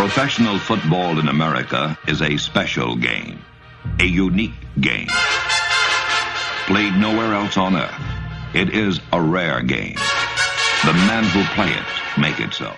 Professional football in America is a special game, a unique game. Played nowhere else on earth, it is a rare game. The men who play it make it so.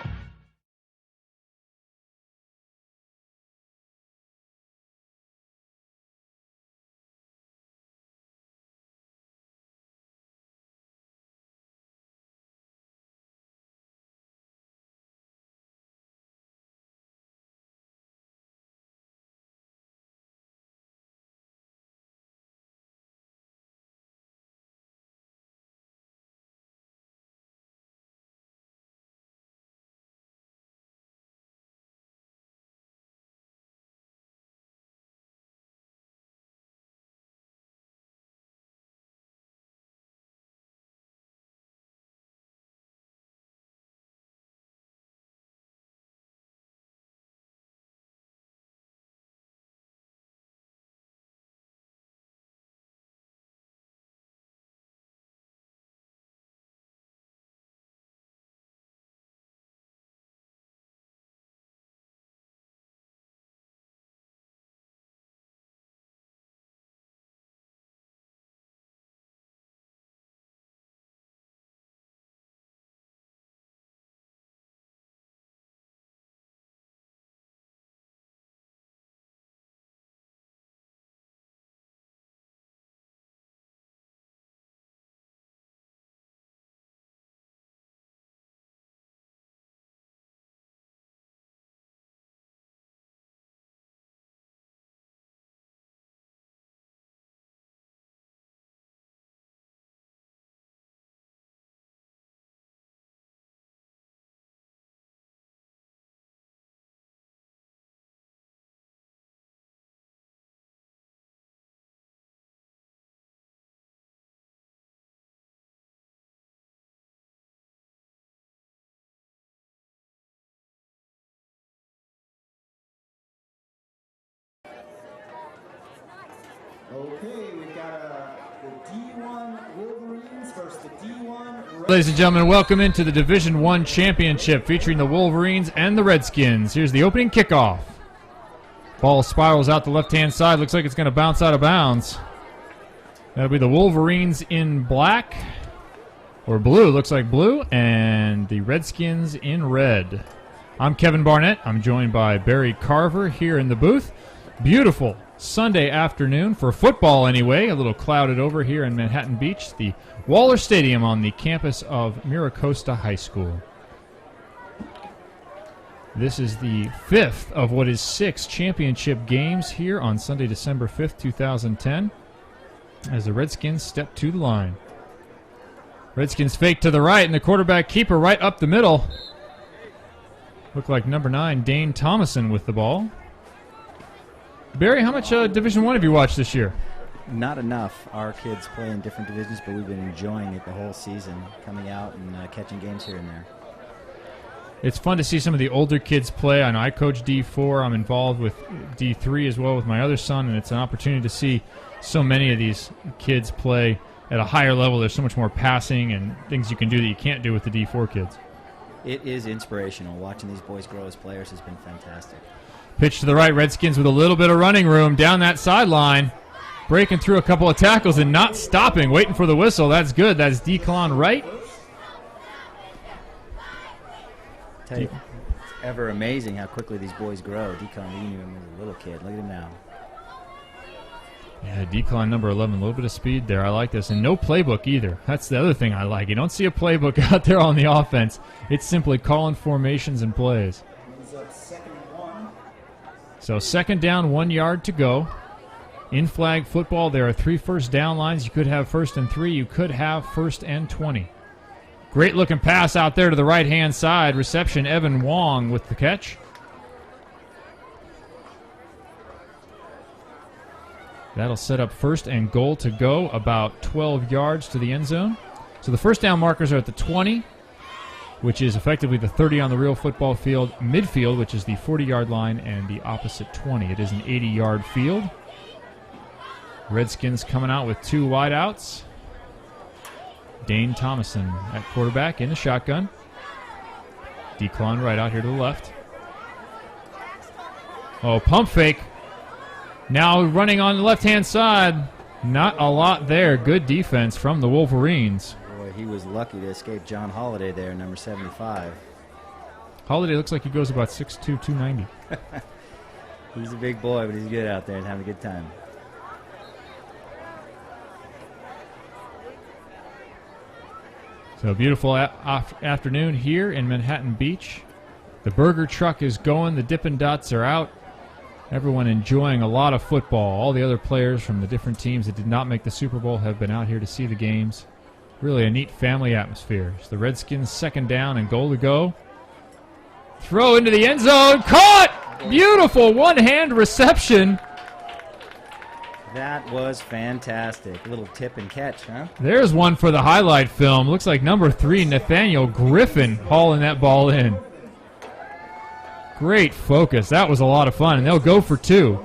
Okay, we've got the D1 Wolverines versus the D1 Ladies and gentlemen, welcome into the Division I Championship featuring the Wolverines and the Redskins. Here's the opening kickoff. Ball spirals out the left-hand side. Looks like it's going to bounce out of bounds. That'll be the Wolverines in black, or blue, looks like blue, and the Redskins in red. I'm Kevin Barnett. I'm joined by Barry Carver here in the booth. Beautiful Sunday afternoon for football anyway. A little clouded over here in Manhattan Beach, the Waller Stadium on the campus of Miracosta High School. This is the fifth of what is 6 championship games here on Sunday, December 5th, 2010, as the Redskins step to the line. Redskins fake to the right, and the quarterback keeper right up the middle. Looked like number 9, Dane Thomason, with the ball. Barry, how much Division I have you watched this year? Not enough. Our kids play in different divisions, but we've been enjoying it the whole season, coming out and catching games here and there. It's fun to see some of the older kids play. I know I coach D4. I'm involved with D3 as well with my other son, and it's an opportunity to see so many of these kids play at a higher level. There's so much more passing and things you can do that you can't do with the D4 kids. It is inspirational. Watching these boys grow as players has been fantastic. Pitch to the right. Redskins with a little bit of running room down that sideline. Breaking through a couple of tackles and not stopping. Waiting for the whistle. That's good. That's Declan Wright. Tell you, it's ever amazing how quickly these boys grow. Declan, you knew him as a little kid. Look at him now. Yeah, Declan number 11. A little bit of speed there. I like this. And no playbook either. That's the other thing I like. You don't see a playbook out there on the offense. It's simply calling formations and plays. So second down, 1 yard to go. In flag football, there are 3 first down lines. You could have 1st and 3. You could have 1st and 20. Great looking pass out there to the right-hand side. Reception, Evan Wong with the catch. That'll set up 1st and goal to go, about 12 yards to the end zone. So the first down markers are at the 20, which is effectively the 30 on the real football field. Midfield, which is the 40-yard line, and the opposite 20. It is an 80-yard field. Redskins coming out with 2 wideouts. Dane Thomason at quarterback in the shotgun. Declan right out here to the left. Oh, pump fake. Now running on the left-hand side. Not a lot there. Good defense from the Wolverines. Boy, he was lucky to escape John Holiday there, number 75. Holiday looks like he goes about 6'2", 290. He's a big boy, but he's good out there and having a good time. So beautiful afternoon here in Manhattan Beach. The burger truck is going. The Dippin' Dots are out. Everyone enjoying a lot of football. All the other players from the different teams that did not make the Super Bowl have been out here to see the games. Really a neat family atmosphere. It's the Redskins second down and goal to go. Throw into the end zone. Caught! Beautiful one-hand reception. That was fantastic. A little tip and catch, huh? There's one for the highlight film. Looks like number 3, Nathaniel Griffin, hauling that ball in. Great focus. That was a lot of fun. And they'll go for 2.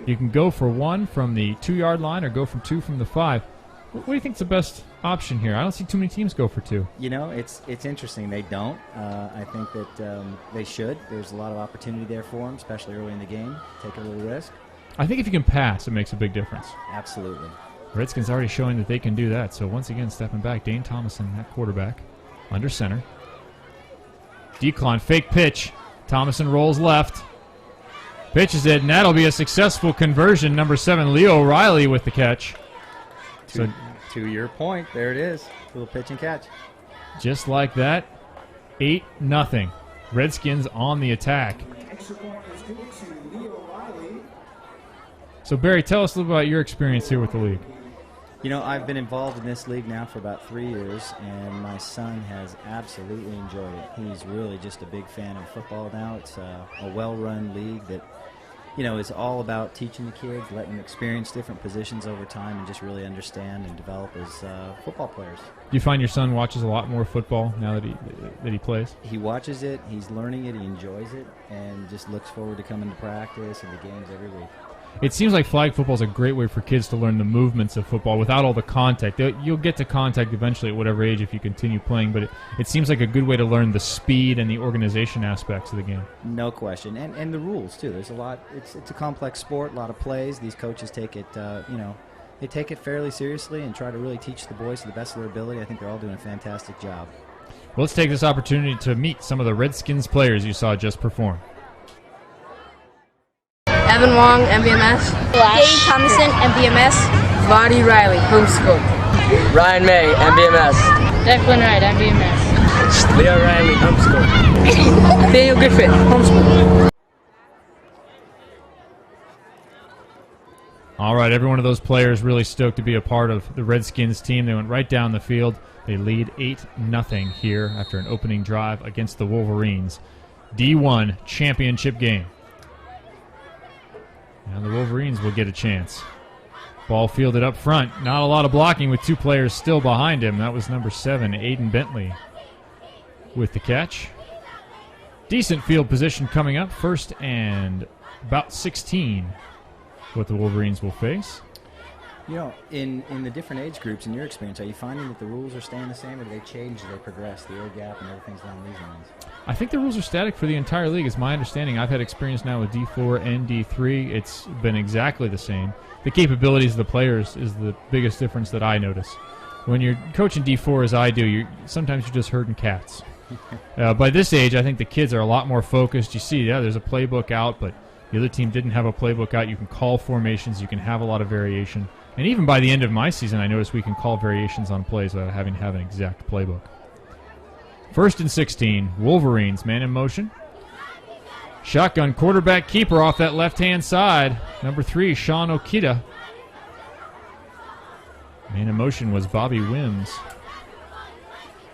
You can go for 1 from the 2-yard line or go from 2 from the 5. What do you think's the best option here? I don't see too many teams go for 2. You know, it's interesting. They don't. I think that they should. There's a lot of opportunity there for them, especially early in the game. Take a little risk. I think if you can pass, it makes a big difference. Absolutely. Redskins already showing that they can do that. So once again, stepping back, Dane Thomason, that quarterback, under center. Decline, fake pitch. Thomason rolls left. Pitches it, and that'll be a successful conversion. Number 7, Leo O'Reilly with the catch. To your point, there it is. Little pitch and catch. Just like that, 8-0. Redskins on the attack. Extra point is good to Leo O'Reilly. So, Barry, tell us a little about your experience here with the league. You know, I've been involved in this league now for about 3 years, and my son has absolutely enjoyed it. He's really just a big fan of football now. It's a well-run league that, you know, is all about teaching the kids, letting them experience different positions over time, and just really understand and develop as football players. Do you find your son watches a lot more football now that he plays? He watches it, he's learning it, he enjoys it, and just looks forward to coming to practice and the games every week. It seems like flag football is a great way for kids to learn the movements of football without all the contact. You'll get to contact eventually at whatever age if you continue playing, but it seems like a good way to learn the speed and the organization aspects of the game. No question. And the rules, too. There's a lot. It's a complex sport, a lot of plays. These coaches take it, they take it fairly seriously and try to really teach the boys to the best of their ability. I think they're all doing a fantastic job. Well, let's take this opportunity to meet some of the Redskins players you saw just perform. Evan Wong, MBMS. Dave Thomason, MBMS. Vadi Riley, homeschool. Ryan May, MBMS. Declan Wright, MBMS. Leo Riley, homeschool. Daniel Griffith, homeschool. All right, every one of those players really stoked to be a part of the Redskins team. They went right down the field. They lead 8-0 here after an opening drive against the Wolverines. D1 championship game. And the Wolverines will get a chance. Ball fielded up front. Not a lot of blocking with 2 players still behind him. That was number 7, Aiden Bentley, with the catch. Decent field position coming up. First and about 16, what the Wolverines will face. You know, in the different age groups, in your experience, are you finding that the rules are staying the same, or do they change as they progress, the age gap and everything's along these lines? I think the rules are static for the entire league, is my understanding. I've had experience now with D4 and D3. It's been exactly the same. The capabilities of the players is the biggest difference that I notice. When you're coaching D4 as I do, sometimes you're just herding cats. By this age, I think the kids are a lot more focused. You see, yeah, there's a playbook out, but the other team didn't have a playbook out. You can call formations. You can have a lot of variation. And even by the end of my season, I noticed we can call variations on plays without having to have an exact playbook. First and 16, Wolverines, man in motion. Shotgun quarterback keeper off that left-hand side. Number 3, Sean Okita. Man in motion was Bobby Wims.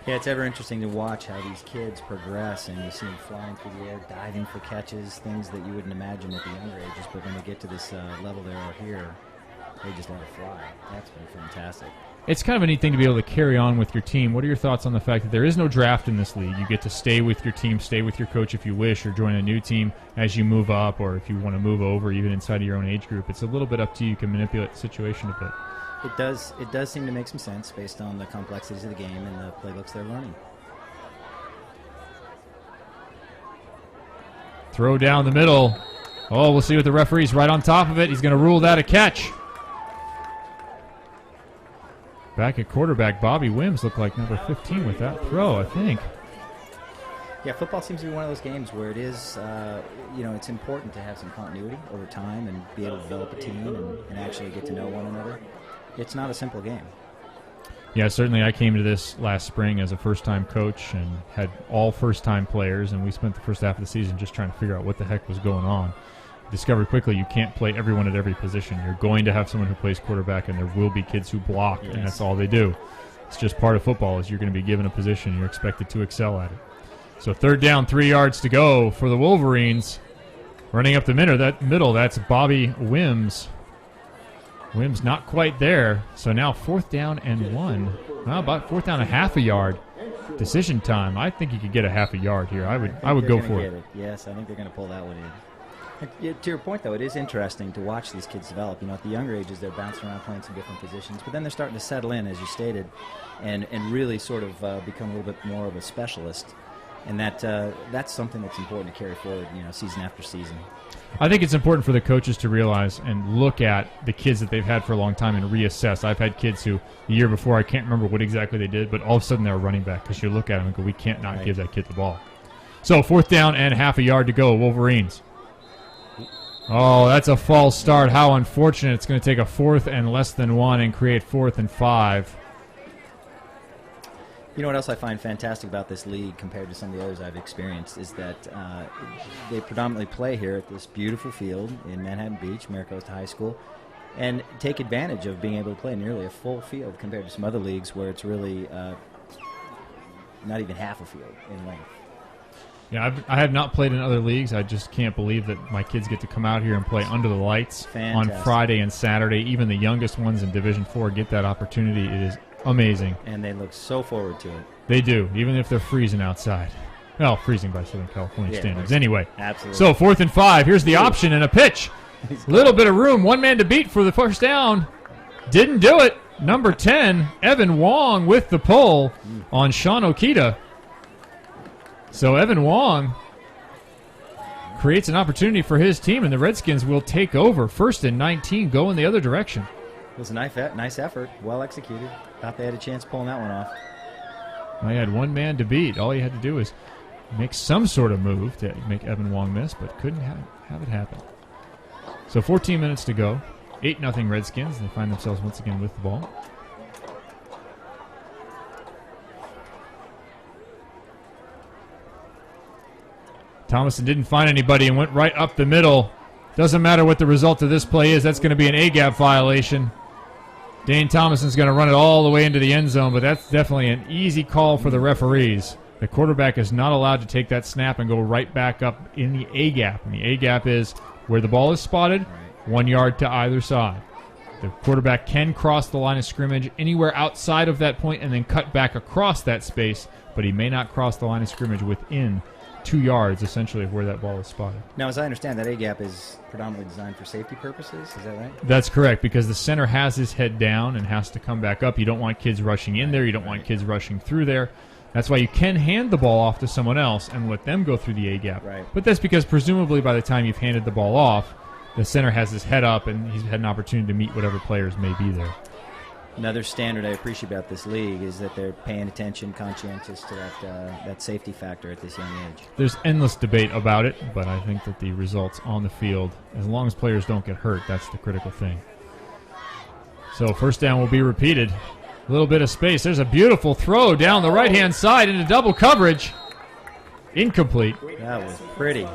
Yeah, it's ever interesting to watch how these kids progress, and you see them flying through the air, diving for catches, things that you wouldn't imagine at the younger ages, but when they get to this level they are here, they just let it fly. That's been fantastic. It's kind of a neat thing to be able to carry on with your team. What are your thoughts on the fact that there is no draft in this league? You get to stay with your team, stay with your coach if you wish, or join a new team as you move up, or if you want to move over even inside of your own age group. It's a little bit up to you. You can manipulate the situation a bit. It does seem to make some sense based on the complexities of the game and the playbooks they're learning. Throw down the middle. Oh, we'll see what the referee's right on top of it. He's going to rule that a catch. Back at quarterback, Bobby Wims looked like number 15 with that throw, I think. Yeah, football seems to be one of those games where it is, it's important to have some continuity over time and be able to develop a team and actually get to know one another. It's not a simple game. Yeah, certainly I came to this last spring as a first-time coach and had all first-time players, and we spent the first half of the season just trying to figure out what the heck was going on. Discovered quickly you can't play everyone at every position. You're going to have someone who plays quarterback, and there will be kids who block, yes. and that's all they do. It's just part of football is you're going to be given a position, and you're expected to excel at it. So 3rd down, 3 yards to go for the Wolverines. Running up the middle, that's Bobby Wims. Wims not quite there, so now 4th down and 1. Well, about 4th down, a half a yard. Decision time. I think you could get a half a yard here. I would go for it. Yes, I think they're going to pull that one in. To your point, though, it is interesting to watch these kids develop. At the younger ages, they're bouncing around playing some different positions, but then they're starting to settle in, as you stated, and really sort of become a little bit more of a specialist. And that's something that's important to carry forward, season after season. I think it's important for the coaches to realize and look at the kids that they've had for a long time and reassess. I've had kids who, the year before, I can't remember what exactly they did, but all of a sudden they're running back because you look at them and go, we can't not give that kid the ball. So 4th down and half a yard to go, Wolverines. Oh, that's a false start. How unfortunate. It's going to take a 4th and less than 1 and create 4th and 5. You know what else I find fantastic about this league compared to some of the others I've experienced is that they predominantly play here at this beautiful field in Manhattan Beach, Maricosta High School, and take advantage of being able to play nearly a full field compared to some other leagues where it's really not even half a field in length. Yeah, I have not played in other leagues. I just can't believe that my kids get to come out here and play under the lights on Friday and Saturday. Even the youngest ones in Division IV get that opportunity. It is amazing. And they look so forward to it. They do, even if they're freezing outside. Well, freezing by Southern California standards. Right. Anyway. Absolutely. So 4th and 5. Here's the option and a pitch. Little bit of room. One man to beat for the first down. Didn't do it. Number 10, Evan Wong with the pull on Sean Okita. So Evan Wong creates an opportunity for his team, and the Redskins will take over. 1st and 19, going the other direction. It was a nice effort, well executed. Thought they had a chance pulling that one off. I had one man to beat. All you had to do was make some sort of move to make Evan Wong miss, but couldn't have it happen. So 14 minutes to go. 8-0 Redskins. They find themselves once again with the ball. Thomason didn't find anybody and went right up the middle. Doesn't matter what the result of this play is. That's going to be an A-gap violation. Dane Thomason's going to run it all the way into the end zone, but that's definitely an easy call for the referees. The quarterback is not allowed to take that snap and go right back up in the A-gap. And the A-gap is where the ball is spotted, 1 yard to either side. The quarterback can cross the line of scrimmage anywhere outside of that point and then cut back across that space, but he may not cross the line of scrimmage within 2 yards, essentially, of where that ball is spotted. Now, as I understand, that A-gap is predominantly designed for safety purposes. Is that right? That's correct, because the center has his head down and has to come back up. You don't want kids rushing in there. You don't want kids rushing through there. That's why you can hand the ball off to someone else and let them go through the A-gap. Right. But that's because presumably by the time you've handed the ball off, the center has his head up and he's had an opportunity to meet whatever players may be there. Another standard I appreciate about this league is that they're paying attention, conscientious to that safety factor at this young age. There's endless debate about it, but I think that the results on the field, as long as players don't get hurt, that's the critical thing. So 1st down will be repeated. A little bit of space. There's a beautiful throw down the right-hand side into double coverage. Incomplete. That was pretty.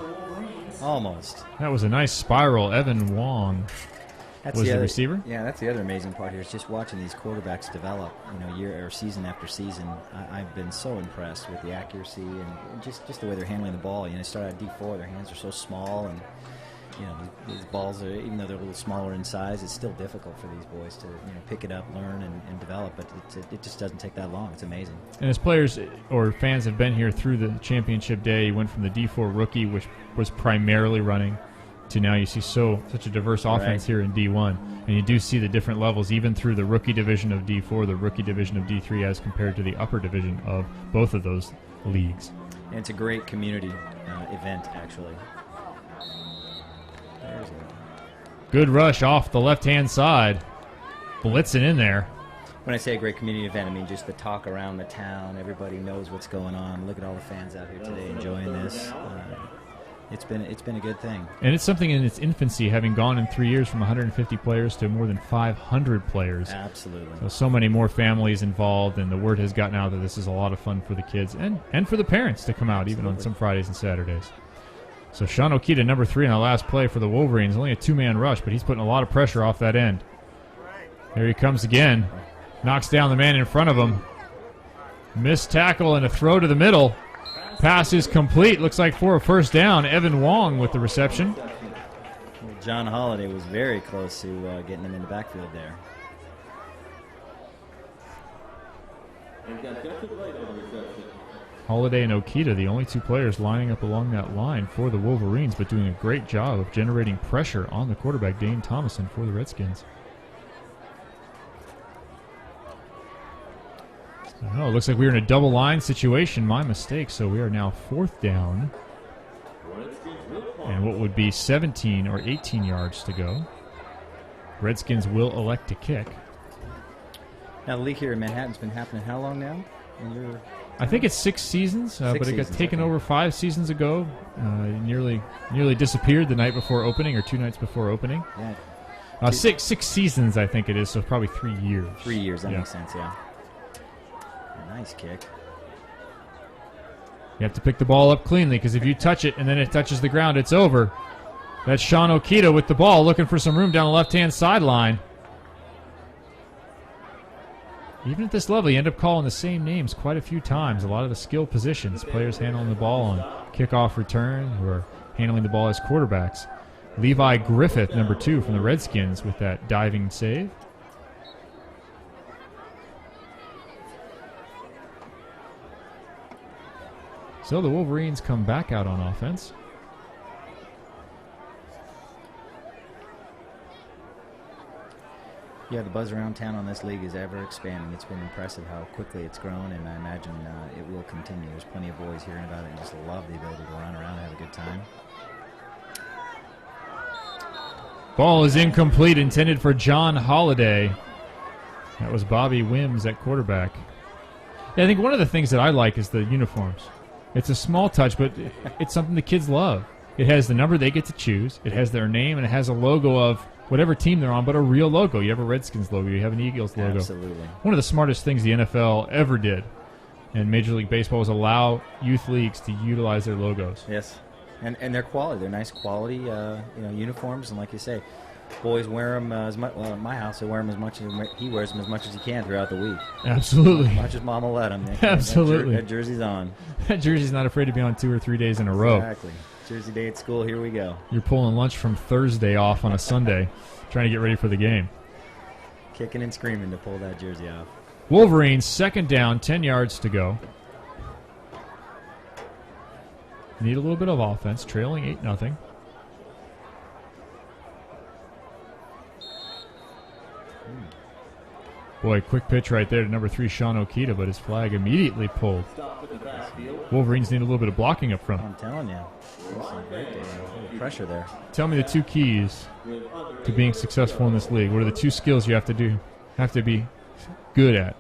Almost. That was a nice spiral. Evan Wong was the receiver. Yeah, that's the other amazing part here is just watching these quarterbacks develop, year or season after season. I've been so impressed with the accuracy and just the way they're handling the ball. They start out D4, their hands are so small, and these balls are, even though they're a little smaller in size, it's still difficult for these boys to pick it up, learn, and develop. But it just doesn't take that long. It's amazing. And as players or fans have been here through the championship day, you went from the D4 rookie, which was primarily running, to now you see such a diverse offense here in D1. And you do see the different levels, even through the rookie division of D4, the rookie division of D3, as compared to the upper division of both of those leagues. And it's a great community event, actually. There's it. Good rush off the left-hand side. Blitzing in there. When I say a great community event, I mean just the talk around the town. Everybody knows what's going on. Look at all the fans out here today enjoying this. It's been a good thing. And it's something in its infancy, having gone in 3 years from 150 players to more than 500 players. Absolutely. So many more families involved, and the word has gotten out that this is a lot of fun for the kids and for the parents to come out, even on some Fridays and Saturdays. So Sean Okita, number 3 on the last play for the Wolverines. Only a 2-man rush, but he's putting a lot of pressure off that end. There he comes again. Knocks down the man in front of him. Missed tackle and a throw to the middle. Pass is complete. Looks like for a first down. Evan Wong with the reception. John Holiday was very close to getting him in the backfield there. Holiday and Okita, the only 2 players lining up along that line for the Wolverines, but doing a great job of generating pressure on the quarterback, Dane Thomason, for the Redskins. Oh, it looks like we were in a double line situation. My mistake. So we are now 4th down. And what would be 17 or 18 yards to go. Redskins will elect to kick. Now, the league here in Manhattan's been happening how long now? I think it's 6 seasons, but it got taken over 5 seasons ago. Nearly disappeared the night before opening, or 2 nights before opening. Yeah. 6 seasons, I think it is, so probably 3 years. 3 years, that makes sense, yeah. Nice kick. You have to pick the ball up cleanly, because if you touch it and then it touches the ground, it's over. That's Sean Okita with the ball, looking for some room down the left-hand sideline. Even at this level, you end up calling the same names quite a few times. A lot of the skill positions, players handling the ball on kickoff return or handling the ball as quarterbacks. Levi Griffith, number 2 from the Redskins, with that diving save. So the Wolverines come back out on offense. Yeah, the buzz around town on this league is ever expanding. It's been impressive how quickly it's grown, and I imagine it will continue. There's plenty of boys hearing about it and just love the ability to run around and have a good time. Ball is incomplete, intended for John Holiday. That was Bobby Wims at quarterback. Yeah, I think one of the things that I like is the uniforms. It's a small touch, but it's something the kids love. It has the number they get to choose. It has their name, and it has a logo of whatever team they're on, but a real logo. You have a Redskins logo. You have an Eagles logo. Absolutely. One of the smartest things the NFL ever did, and Major League Baseball, is allow youth leagues to utilize their logos. Yes, and they're quality. They're nice quality uniforms, and like you say, boys wear them as much. Well, in my house, they wear them as much as he wears them as much as he can throughout the week. Absolutely. As much as Mama let him. Absolutely. That jersey's on. That jersey's not afraid to be on 2 or 3 days in a row. Exactly. Jersey day at school. Here we go. You're pulling lunch from Thursday off on a Sunday, trying to get ready for the game. Kicking and screaming to pull that jersey off. Wolverines, 2nd down, 10 yards to go. Need a little bit of offense, trailing 8-0. Boy, quick pitch right there to number 3, Sean Okita, but his flag immediately pulled. Wolverines need a little bit of blocking up front. I'm telling you. Pressure there. Tell me the 2 keys to being successful in this league. What are the 2 skills you have to be good at?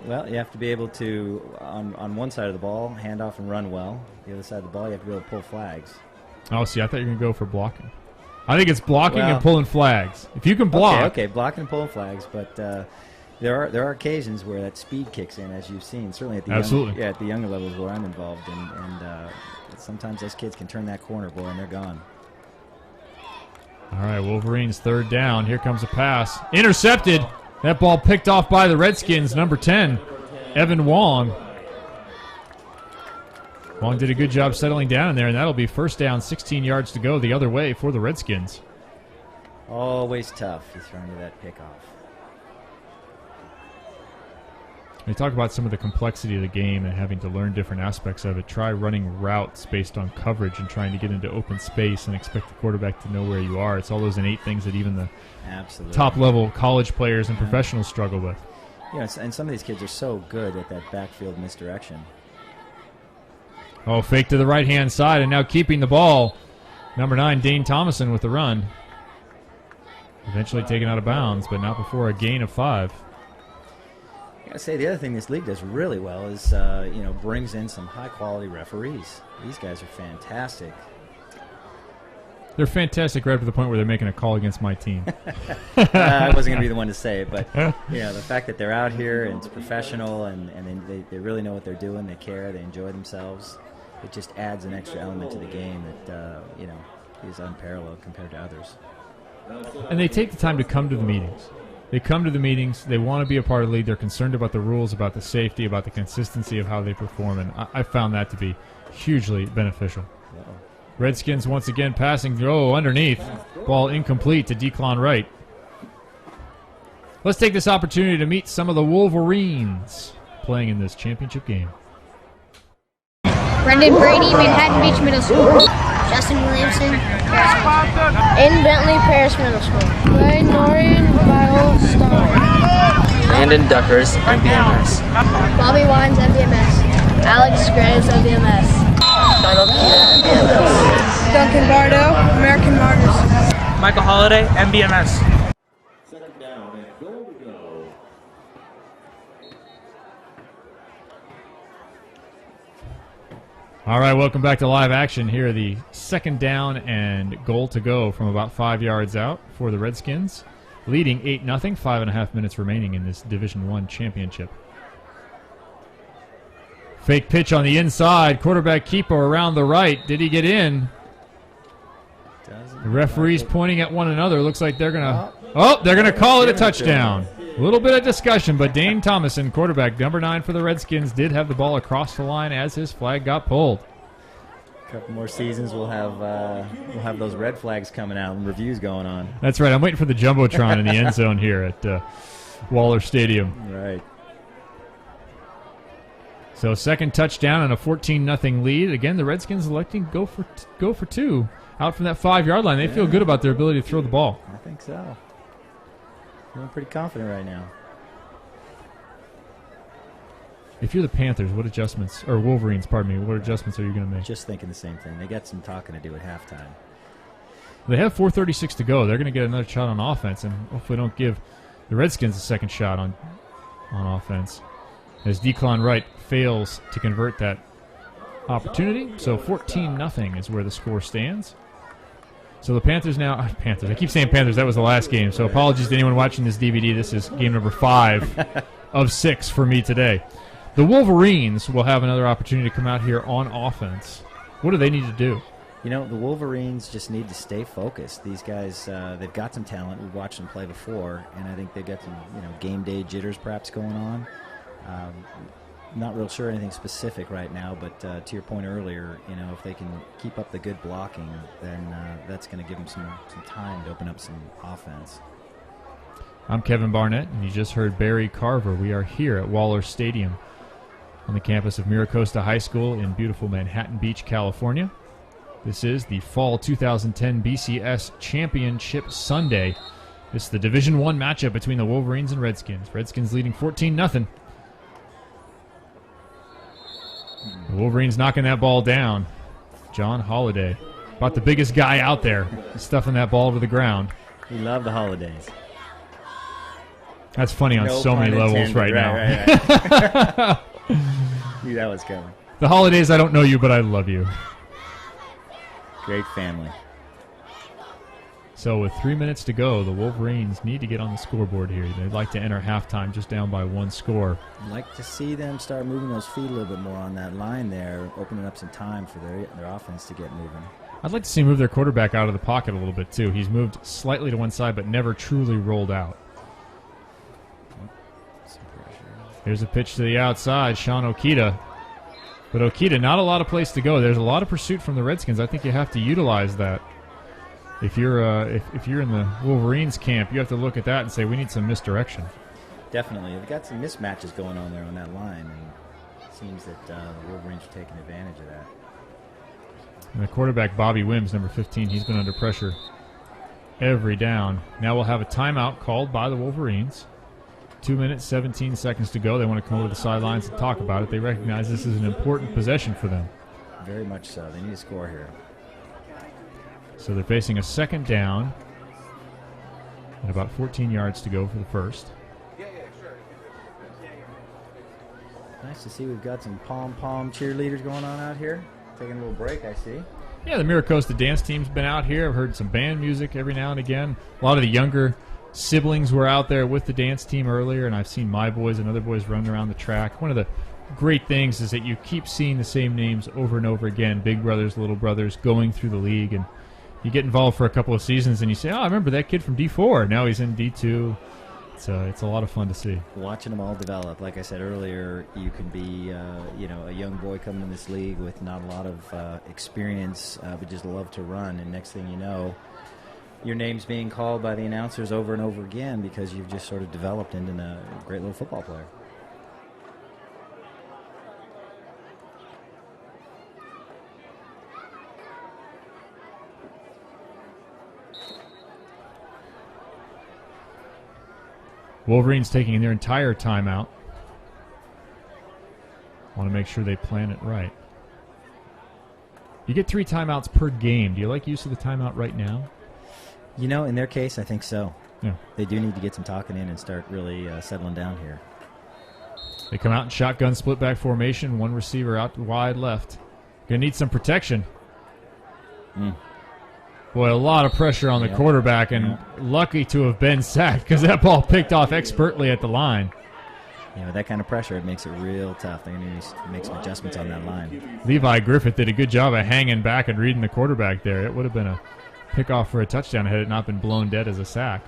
Well, you have to be able to, on one side of the ball, hand off and run well. The other side of the ball, you have to be able to pull flags. Oh, see, I thought you were going to go for blocking. I think it's blocking and pulling flags. If you can block. Okay, blocking and pulling flags, but there are occasions where that speed kicks in, as you've seen, certainly at the at the younger levels where I'm involved, and sometimes those kids can turn that corner, boy, and they're gone. All right, Wolverines 3rd down. Here comes a pass. Intercepted. That ball picked off by the Redskins, number 10, Evan Wong. Wong did a good job settling down in there, and that'll be 1st down, 16 yards to go the other way for the Redskins. Always tough. He's throwing to that pickoff. We talk about some of the complexity of the game and having to learn different aspects of it. Try running routes based on coverage and trying to get into open space and expect the quarterback to know where you are. It's all those innate things that even the top-level college players and professionals struggle with. Yeah, and some of these kids are so good at that backfield misdirection. Oh, fake to the right-hand side, and now keeping the ball Number 9, Dane Thomason with the run. Eventually taken out of bounds, but not before a gain of 5. I gotta say, the other thing this league does really well is, brings in some high-quality referees. These guys are fantastic. They're fantastic right up to the point where they're making a call against my team. I wasn't going to be the one to say it, but the fact that they're out here and it's professional and they really know what they're doing, they care, they enjoy themselves, it just adds an extra element to the game that, is unparalleled compared to others. And they take the time to come to the meetings. They come to the meetings, they want to be a part of the league, they're concerned about the rules, about the safety, about the consistency of how they perform, and I found that to be hugely beneficial. Uh-oh. Redskins once again passing, underneath. Ball incomplete to Declan Wright. Let's take this opportunity to meet some of the Wolverines playing in this championship game. Brendan Brady, Manhattan Beach Middle School. Justin Williamson, Paris Middle School. Aiden Bentley, Paris Middle School. Ray Norian, Viola Star. Landon Duckers, MBMS. Bobby Wines, MBMS. Alex Graves, MBMS. Duncan Bardo, American Martyrs. Michael Holiday, MBMS. Second down and goal to go. All right, welcome back to live action. Here are the second down and goal to go from about 5 yards out for the Redskins, leading 8-0, 5.5 minutes remaining in this Division I championship. Fake pitch on the inside. Quarterback keeper around the right. Did he get in? The referees pointing at one another. Looks like they're going to... they're going to call it a touchdown. A little bit of discussion, but Dane Thomason, quarterback number 9 for the Redskins, did have the ball across the line as his flag got pulled. A couple more seasons, we'll have those red flags coming out and reviews going on. That's right. I'm waiting for the Jumbotron in the end zone here at Waller Stadium. Right. So second touchdown and a 14-0 lead. Again, the Redskins electing go for 2 out from that 5-yard line. They feel good about their ability to throw the ball. I think so. Feeling pretty confident right now. If you're the Panthers, what adjustments, or Wolverines, pardon me, what adjustments are you going to make? Just thinking the same thing. They got some talking to do at halftime. They have 4:36 to go. They're going to get another shot on offense, and hopefully don't give the Redskins a second shot on offense, as Declan Wright fails to convert that opportunity. So 14-0 is where the score stands. So the Panthers now... Panthers. I keep saying Panthers. That was the last game. So apologies to anyone watching this DVD. This is game number 5 of 6 for me today. The Wolverines will have another opportunity to come out here on offense. What do they need to do? The Wolverines just need to stay focused. These guys, they've got some talent. We've watched them play before, and I think they've got some, game day jitters perhaps going on. Not real sure anything specific right now, but to your point earlier, if they can keep up the good blocking, then that's going to give them some time to open up some offense. I'm Kevin Barnett, and you just heard Barry Carver. We are here at Waller Stadium on the campus of Miracosta High School in beautiful Manhattan Beach, California. This is the Fall 2010 BCS Championship Sunday. This is the Division I matchup between the Wolverines and Redskins. Redskins leading 14-0. The Wolverines knocking that ball down. John Holiday, about the biggest guy out there, stuffing that ball to the ground. We love the holidays. That's funny on so many levels right now. Right. Knew that was coming. The holidays, I don't know you, but I love you. Great family. So with 3 minutes to go, the Wolverines need to get on the scoreboard here. They'd like to enter halftime just down by 1 score. I'd like to see them start moving those feet a little bit more on that line there, opening up some time for their offense to get moving. I'd like to see them move their quarterback out of the pocket a little bit, too. He's moved slightly to one side, but never truly rolled out. Here's a pitch to the outside, Sean Okita. But Okita, not a lot of place to go. There's a lot of pursuit from the Redskins. I think you have to utilize that. If you're in the Wolverines camp, you have to look at that and say, we need some misdirection. Definitely. They've got some mismatches going on there on that line, and it seems that the Wolverines are taking advantage of that. And the quarterback, Bobby Wims, number 15, he's been under pressure every down. Now we'll have a timeout called by the Wolverines. 2 minutes, 17 seconds to go. They want to come over to the sidelines and talk about it. They recognize this is an important possession for them. Very much so. They need to score here. So they're facing a second down and about 14 yards to go for the first. Nice to see we've got some pom-pom cheerleaders going on out here. Taking a little break, I see. Yeah, the Miracosta dance team's been out here. I've heard some band music every now and again. A lot of the younger siblings were out there with the dance team earlier, and I've seen my boys and other boys running around the track. One of the great things is that you keep seeing the same names over and over again, big brothers, little brothers, going through the league, and you get involved for a couple of seasons, and you say, oh, I remember that kid from D4. Now he's in D2. It's a lot of fun to see. Watching them all develop. Like I said earlier, you can be a young boy coming in this league with not a lot of experience, but just love to run. And next thing you know, your name's being called by the announcers over and over again because you've just sort of developed into a great little football player. Wolverines taking their entire timeout. Want to make sure they plan it right. You get 3 timeouts per game. Do you like use of the timeout right now? You know, in their case, I think so. Yeah. They do need to get some talking in and start really settling down here. They come out in shotgun split back formation. One receiver out wide left. Going to need some protection. Boy, a lot of pressure on the quarterback, and lucky to have been sacked because that ball picked off expertly at the line. Yeah, with that kind of pressure, it makes it real tough. They're going to need to make some adjustments on that line. Levi Griffith did a good job of hanging back and reading the quarterback there. It would have been a pickoff for a touchdown had it not been blown dead as a sack.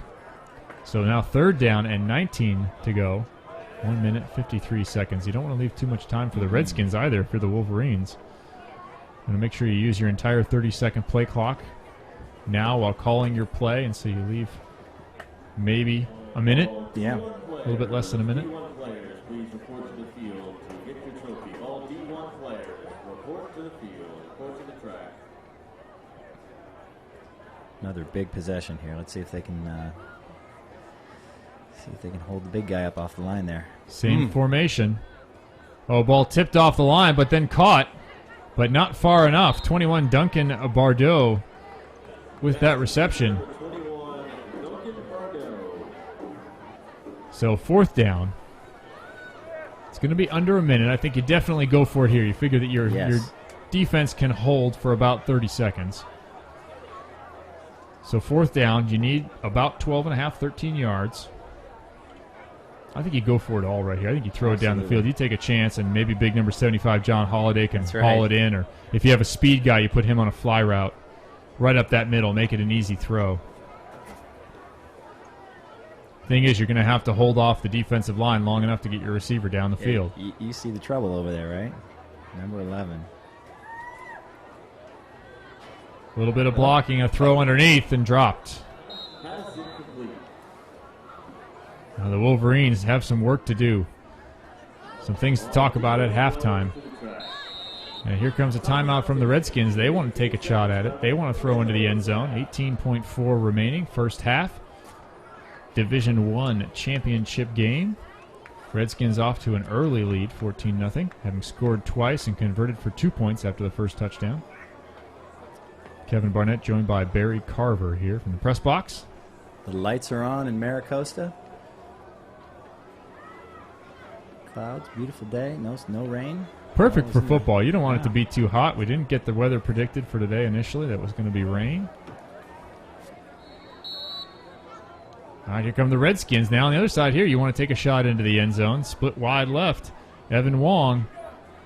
So now 3rd down and 19 to go. 1 minute, 53 seconds. You don't want to leave too much time for the Redskins either for the Wolverines. And make sure you use your entire 30-second play clock now while calling your play, and so you leave maybe a minute. Yeah. A little bit less than a minute. Players, please report to the field to get your trophy. All D1 players, report to the field, report to the track. Another big possession here. Let's see if they can hold the big guy up off the line there. Same formation. Oh, ball tipped off the line, but then caught, but not far enough. 21 Duncan Bardot with that reception. So 4th down. It's going to be under a minute. I think you definitely go for it here. You figure that your defense can hold for about 30 seconds. So 4th down, you need about 12 and a half, 13 yards. I think you go for it all right here. I think you throw it down the field. You take a chance, and maybe big number 75 John Holiday can haul it in. Or if you have a speed guy, you put him on a fly route right up that middle, make it an easy throw. Thing is, you're going to have to hold off the defensive line long enough to get your receiver down the field. You see the trouble over there, right? Number 11. A little bit of blocking, a throw underneath, and dropped. Now the Wolverines have some work to do. Some things to talk about at halftime. And here comes a timeout from the Redskins. They want to take a shot at it. They want to throw into the end zone. 18.4 remaining, first half. Division I championship game. Redskins off to an early lead, 14-0, having scored twice and converted for 2 points after the first touchdown. Kevin Barnett joined by Barry Carver here from the press box. The lights are on in Miracosta. Clouds, beautiful day, no rain. Perfect for football. You don't want it to be too hot. We didn't get the weather predicted for today initially. That was going to be rain. All right, here come the Redskins. Now on the other side here, you want to take a shot into the end zone. Split wide left. Evan Wong.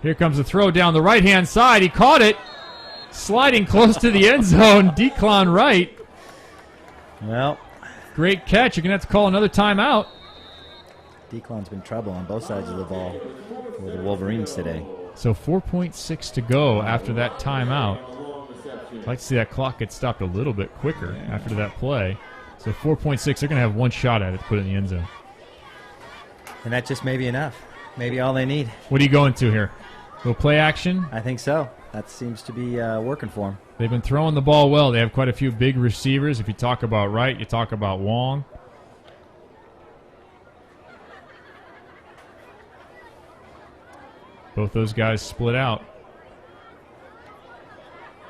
Here comes the throw down the right-hand side. He caught it. Sliding close to the end zone. Declan right. Well, great catch. You're going to have to call another timeout. Declan's been trouble on both sides of the ball for the Wolverines today. So 4.6 to go after that timeout. I'd like to see that clock get stopped a little bit quicker after that play. So 4.6, they're going to have one shot at it to put it in the end zone. And that just may be enough. Maybe all they need. What are you going to here? A little play action? I think so. That seems to be working for them. They've been throwing the ball well. They have quite a few big receivers. If you talk about Wright, you talk about Wong. Both those guys split out.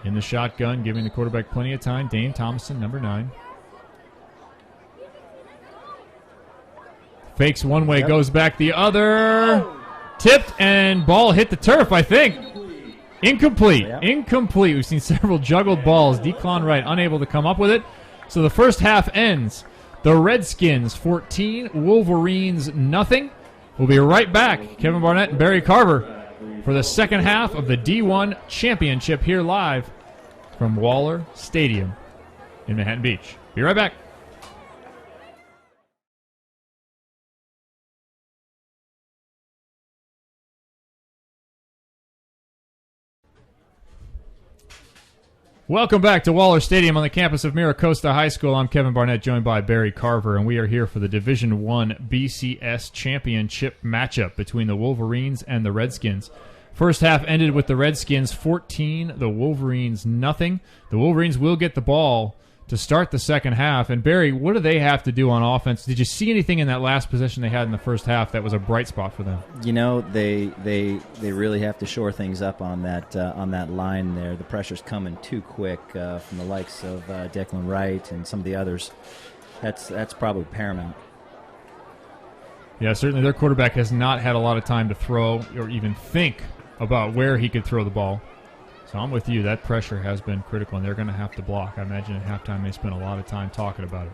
In the shotgun, giving the quarterback plenty of time. Dane Thomason, number 9. Fakes one way, goes back the other. Tipped, and ball hit the turf, I think. Incomplete. Incomplete. We've seen several juggled balls. Declan Wright unable to come up with it. So the first half ends. The Redskins 14, Wolverines nothing. We'll be right back. Kevin Barnett and Barry Carver for the second half of the D1 Championship here live from Waller Stadium in Manhattan Beach. Be right back. Welcome back to Waller Stadium on the campus of Miracosta High School. I'm Kevin Barnett, joined by Barry Carver, and we are here for the Division I BCS Championship matchup between the Wolverines and the Redskins. First half ended with the Redskins 14, the Wolverines nothing. The Wolverines will get the ball to start the second half. And Barry, what do they have to do on offense? Did you see anything in that last possession they had in the first half that was a bright spot for them? You know, they really have to shore things up on that line there. The pressure's coming too quick from the likes of Declan Wright and some of the others. That's probably paramount. Yeah, certainly their quarterback has not had a lot of time to throw or even think about where he could throw the ball. So I'm with you. That pressure has been critical, and they're going to have to block. I imagine at halftime they spent a lot of time talking about it.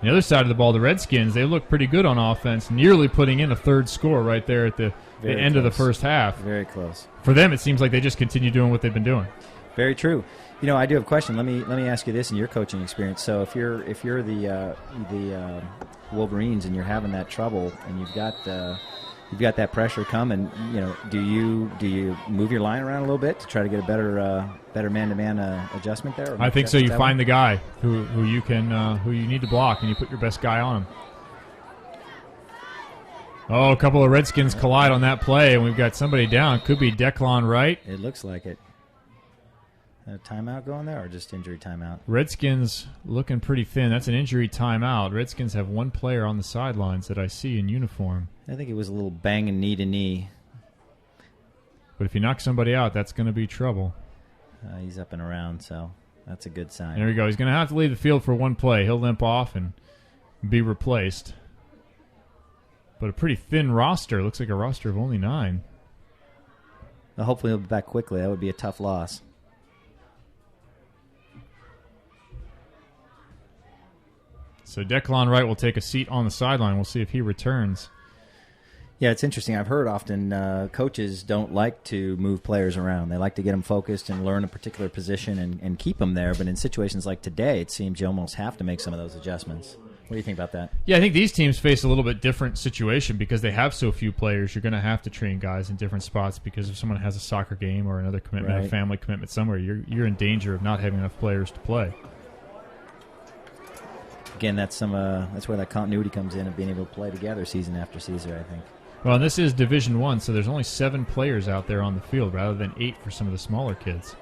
On the other side of the ball, the Redskins, they look pretty good on offense, nearly putting in a third score right there at the end of the first half. Very close. For them, it seems like they just continue doing what they've been doing. Very true. You know, I do have a question. Let me ask you this in your coaching experience. So if you're the Wolverines and you're having that trouble and you've got that pressure coming, you know, do you move your line around a little bit to try to get a better man-to-man adjustment there? I think so. You find the guy who you need to block, and you put your best guy on him. Oh, a couple of Redskins collide on that play, and we've got somebody down. Could be Declan Wright. It looks like it. A timeout going there, or just injury timeout? Redskins looking pretty thin. That's an injury timeout. Redskins have one player on the sidelines that I see in uniform. I think it was a little banging knee to knee. But if you knock somebody out, that's going to be trouble. He's up and around, so that's a good sign. There we go. He's going to have to leave the field for one play. He'll limp off and be replaced. But a pretty thin roster. Looks like a roster of only 9. Well, hopefully he'll be back quickly. That would be a tough loss. So Declan Wright will take a seat on the sideline. We'll see if he returns. Yeah, it's interesting. I've heard often coaches don't like to move players around. They like to get them focused and learn a particular position and keep them there. But in situations like today, it seems you almost have to make some of those adjustments. What do you think about that? Yeah, I think these teams face a little bit different situation because they have so few players. You're going to have to train guys in different spots because if someone has a soccer game or another commitment, right, a family commitment somewhere, you're in danger of not having enough players to play. Again, that's where that continuity comes in of being able to play together season after season, I think. Well, and this is Division I, so there's only 7 players out there on the field rather than 8 for some of the smaller kids.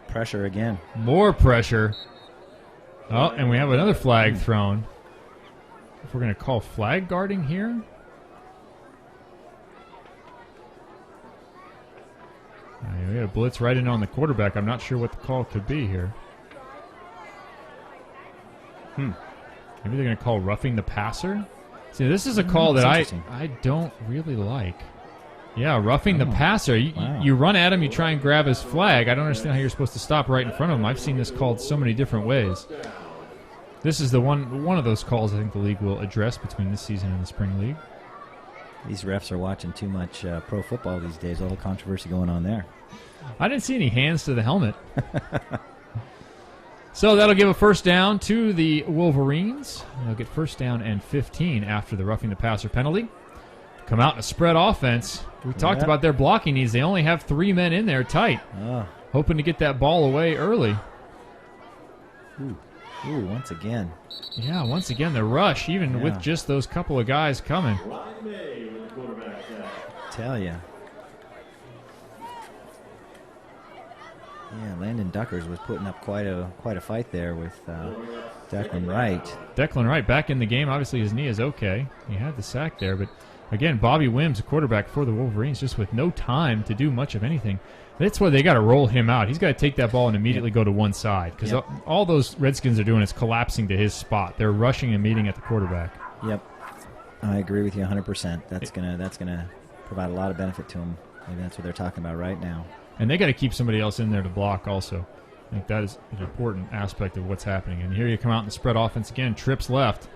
Pressure again. More pressure. Oh, and we have another flag thrown. If we're going to call flag guarding here. We had a blitz right in on the quarterback. I'm not sure what the call could be here. Maybe they're going to call roughing the passer. See, this is a call that I don't really like. Yeah, roughing the passer. You run at him, you try and grab his flag. I don't understand how you're supposed to stop right in front of him. I've seen this called so many different ways. This is the one of those calls I think the league will address between this season and the spring league. These refs are watching too much pro football these days. All the controversy going on there. I didn't see any hands to the helmet. So that'll give a first down to the Wolverines. They'll get first down and 15 after the roughing the passer penalty. Come out in a spread offense. We talked about their blocking needs. They only have 3 men in there tight. Hoping to get that ball away early. Ooh, once again. Yeah, once again, the rush, even with just those couple of guys coming. Tell ya. Yeah, Landon Duckers was putting up quite a fight there with Declan Wright. Declan Wright back in the game. Obviously, his knee is okay. He had the sack there, but Again, Bobby Wims, a quarterback for the Wolverines, just with no time to do much of anything. That's why they got to roll him out. He's got to take that ball and immediately go to one side because all those Redskins are doing is collapsing to his spot. They're rushing and meeting at the quarterback. Yep, I agree with you 100%. That's gonna provide a lot of benefit to him. Maybe that's what they're talking about right now. And they got to keep somebody else in there to block also. I think that is an important aspect of what's happening. And here you come out in the spread offense again. Trips left.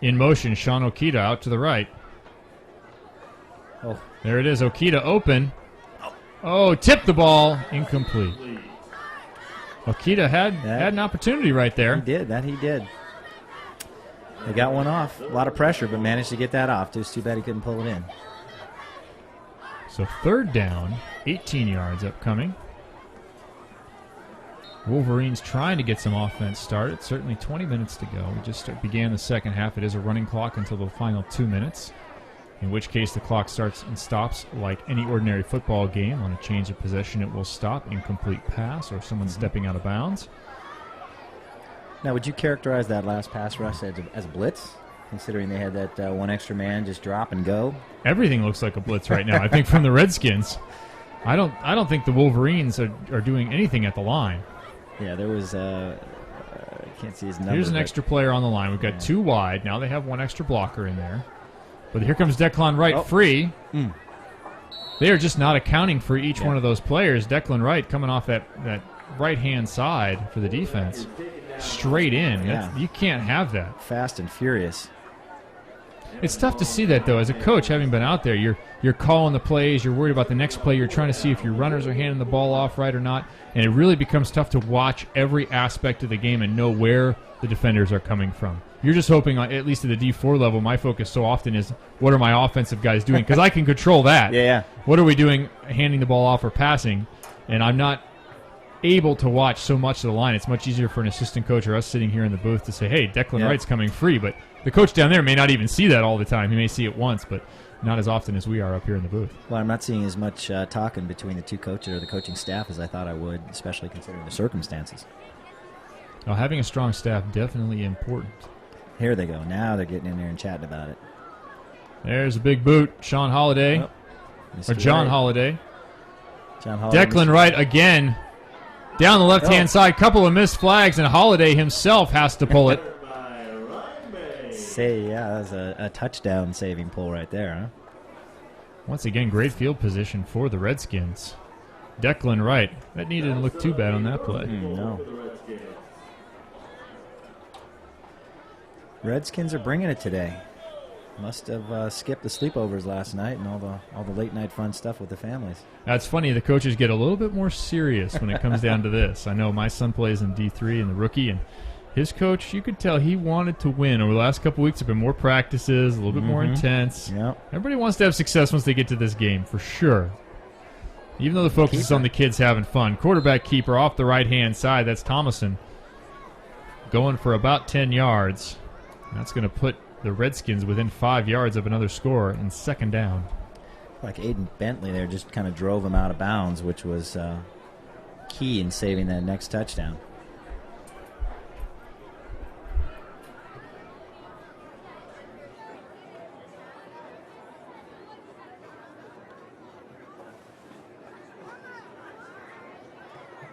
In motion, Sean Okita out to the right. Oh, there it is. Okita open. Oh, tipped the ball. Incomplete. Okita had an opportunity right there. He did. They got one off. A lot of pressure, but managed to get that off. Just too bad he couldn't pull it in. So third down, 18 yards upcoming. Wolverines trying to get some offense started. Certainly 20 minutes to go. We just began the second half. It is a running clock until the final 2 minutes, in which case the clock starts and stops like any ordinary football game. On a change of possession, it will stop. Incomplete pass or someone stepping out of bounds. Now, would you characterize that last pass rush as a blitz, considering they had that one extra man just drop and go? Everything looks like a blitz right now, I think, from the Redskins. I don't think the Wolverines are doing anything at the line. Yeah, there was I can't see his number. Here's an extra player on the line. We've got two wide. Now they have one extra blocker in there. But here comes Declan Wright free. They are just not accounting for each one of those players. Declan Wright coming off that right-hand side for the defense. Straight in. You can't have that. Fast and furious. It's tough to see that, though. As a coach, having been out there, you're calling the plays. You're worried about the next play. You're trying to see if your runners are handing the ball off right or not. And it really becomes tough to watch every aspect of the game and know where the defenders are coming from. You're just hoping, at least at the D4 level, my focus so often is, what are my offensive guys doing? Because I can control that. Yeah. What are we doing, handing the ball off or passing? And I'm not able to watch so much of the line. It's much easier for an assistant coach or us sitting here in the booth to say, hey, Declan Wright's coming free. But the coach down there may not even see that all the time. He may see it once, but not as often as we are up here in the booth. Well, I'm not seeing as much talking between the two coaches or the coaching staff as I thought I would, especially considering the circumstances. Well, having a strong staff definitely important. Here they go. Now they're getting in there and chatting about it. There's a big boot. Sean Holiday. Or John Holiday. Declan Wright again. Down the left-hand side. Couple of missed flags, and Holiday himself has to pull it. That was a touchdown saving pull right there, huh? Once again, great field position for the Redskins. Declan Wright. That didn't look too bad on that play. No. Redskins are bringing it today. Must have skipped the sleepovers last night and all the late night fun stuff with the families. That's funny. The coaches get a little bit more serious when it comes down to this. I know my son plays in D3 and the rookie, and his coach, you could tell he wanted to win. Over the last couple weeks, there have been more practices, a little bit more intense. Yep. Everybody wants to have success once they get to this game, for sure. Even though the focus is on the kids having fun. Quarterback keeper off the right-hand side. That's Thomason going for about 10 yards. That's going to put the Redskins within 5 yards of another score in second down. Like Aiden Bentley there just kind of drove him out of bounds, which was key in saving that next touchdown.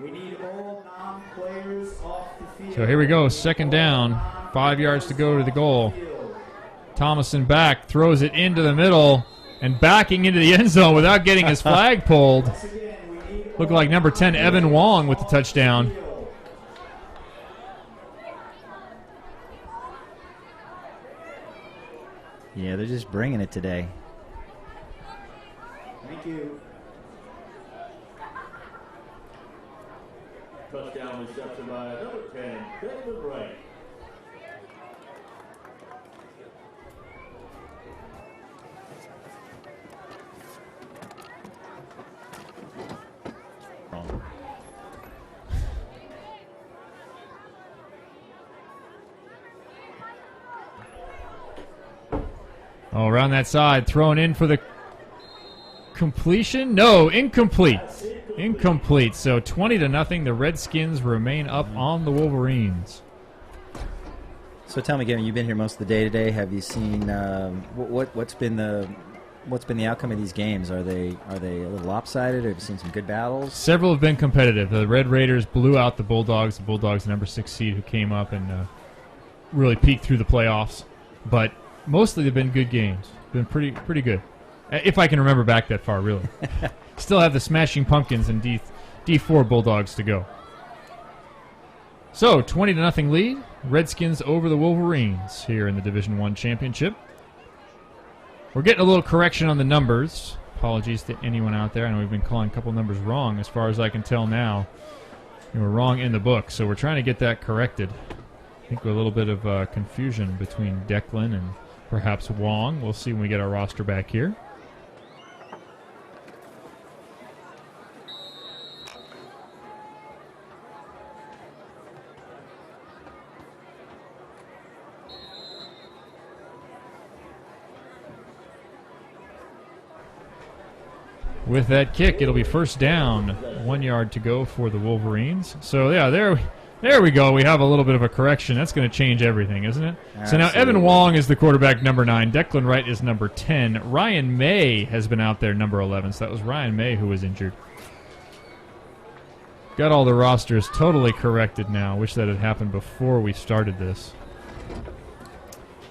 We need all non-players off the field. So here we go, second down. 5 yards to go to the goal. Thomason back, throws it into the middle, and backing into the end zone without getting his flag pulled. Looked like number 10, Evan Wong, with the touchdown. Yeah, they're just bringing it today. Thank you. Touchdown reception by number 10, Declan Wright. Oh, around that side, thrown in for the completion. No, incomplete. Incomplete. So 20-0. The Redskins remain up on the Wolverines. So tell me, Gavin, you've been here most of the day today. Have you seen what's been the what's been the outcome of these games? Are they a little lopsided, or have you seen some good battles? Several have been competitive. The Red Raiders blew out the Bulldogs. The Bulldogs, the number 6 seed, who came up and really peaked through the playoffs. But mostly they've been good games. Been pretty good. If I can remember back that far, really. Still have the Smashing Pumpkins and D4 Bulldogs to go. So, 20-0 lead. Redskins over the Wolverines here in the Division I Championship. We're getting a little correction on the numbers. Apologies to anyone out there. I know we've been calling a couple numbers wrong as far as I can tell now. We were wrong in the book, so we're trying to get that corrected. I think a little bit of confusion between Declan and perhaps Wong. We'll see when we get our roster back here. With that kick, it'll be first down. 1 yard to go for the Wolverines. So, yeah, there we go. We have a little bit of a correction. That's going to change everything, isn't it? Absolutely. So now Evan Wong is the quarterback, number 9. Declan Wright is number 10. Ryan May has been out there, number 11. So that was Ryan May who was injured. Got all the rosters totally corrected now. Wish that had happened before we started this.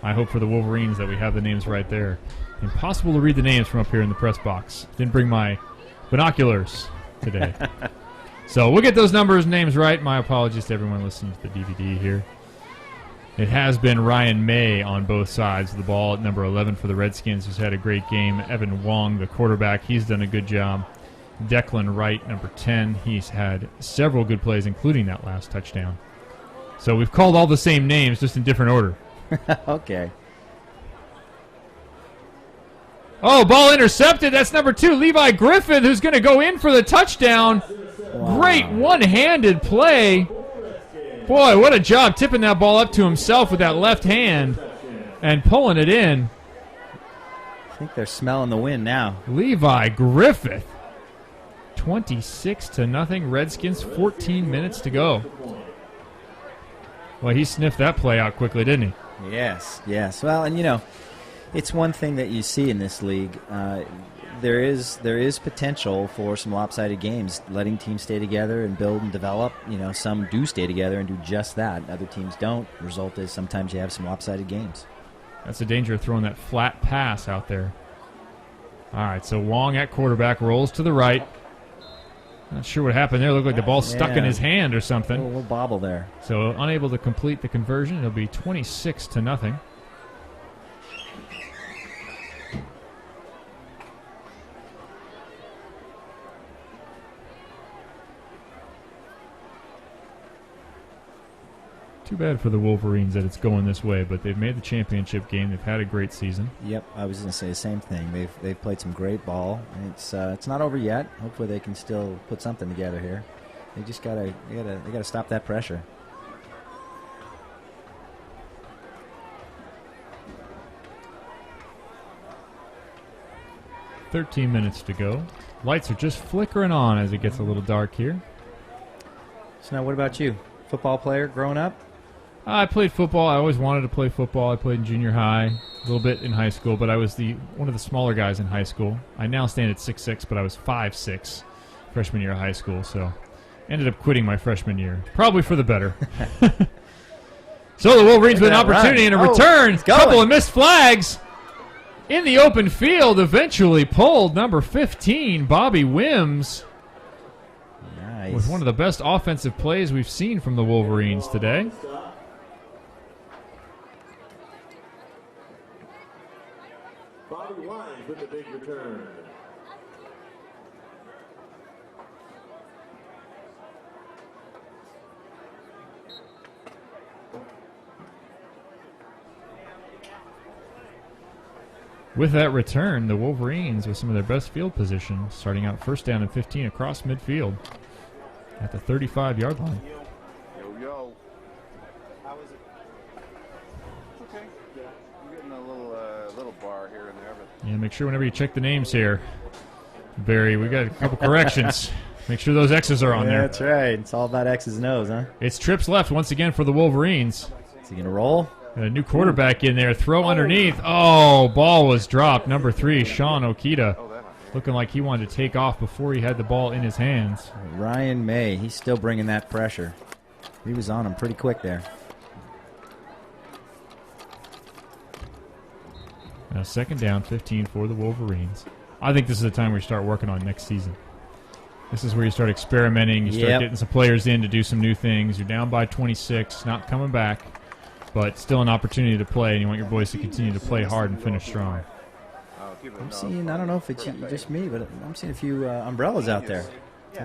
I hope for the Wolverines that we have the names right there. Impossible to read the names from up here in the press box. Didn't bring my binoculars today. So we'll get those numbers and names right. My apologies to everyone listening to the DVD here. It has been Ryan May on both sides of the ball at number 11 for the Redskins, who's had a great game. Evan Wong, the quarterback, he's done a good job. Declan Wright, number 10, he's had several good plays, including that last touchdown. So we've called all the same names, just in different order. Okay. Oh, ball intercepted. That's number 2, Levi Griffith, who's going to go in for the touchdown. Wow. Great one-handed play. Boy, what a job tipping that ball up to himself with that left hand and pulling it in. I think they're smelling the wind now. Levi Griffith. 26-0. Redskins, 14 minutes to go. Well, he sniffed that play out quickly, didn't he? Yes. Well, and you know, it's one thing that you see in this league. There is potential for some lopsided games, letting teams stay together and build and develop. You know, some do stay together and do just that. Other teams don't. The result is sometimes you have some lopsided games. That's the danger of throwing that flat pass out there. All right, so Wong at quarterback rolls to the right. Not sure what happened there. Looked like the ball stuck in his hand or something. A little bobble there. So unable to complete the conversion. It'll be 26-0. Too bad for the Wolverines that it's going this way, but they've made the championship game. They've had a great season. Yep, I was going to say the same thing. They've played some great ball, and it's not over yet. Hopefully, they can still put something together here. They just gotta stop that pressure. $13 minutes to go. Lights are just flickering on as it gets a little dark here. So now, what about you? Football player growing up? I played football. I always wanted to play football. I played in junior high, a little bit in high school, but I was one of the smaller guys in high school. I now stand at 6'6", but I was 5'6" freshman year of high school, so ended up quitting my freshman year. Probably for the better. So the Wolverines with an opportunity and a return. Couple of missed flags in the open field. Eventually pulled number 15, Bobby Wims. Nice. With one of the best offensive plays we've seen from the Wolverines today. Bobby Wines with the big return. With that return, the Wolverines with some of their best field position, starting out first down and 15 across midfield at the 35-yard line. Yo. How is it? It's okay. Yeah. You're getting a little bar here and there, but Yeah, make sure whenever you check the names here, Barry, we got a couple corrections. Make sure those X's are on there. That's right. It's all about X's and O's, huh? It's trips left once again for the Wolverines. Is he going to roll? A new quarterback in there. Throw underneath. Oh, ball was dropped. Number 3, Sean Okita. Looking like he wanted to take off before he had the ball in his hands. Ryan May, he's still bringing that pressure. He was on him pretty quick there. Now 2nd down, 15 for the Wolverines. I think this is the time where you start working on next season. This is where you start experimenting. You start getting some players in to do some new things. You're down by 26, not coming back, but still an opportunity to play, and you want your boys to continue to play hard and finish strong. I'm seeing, I don't know if it's just me, but I'm seeing a few umbrellas out there.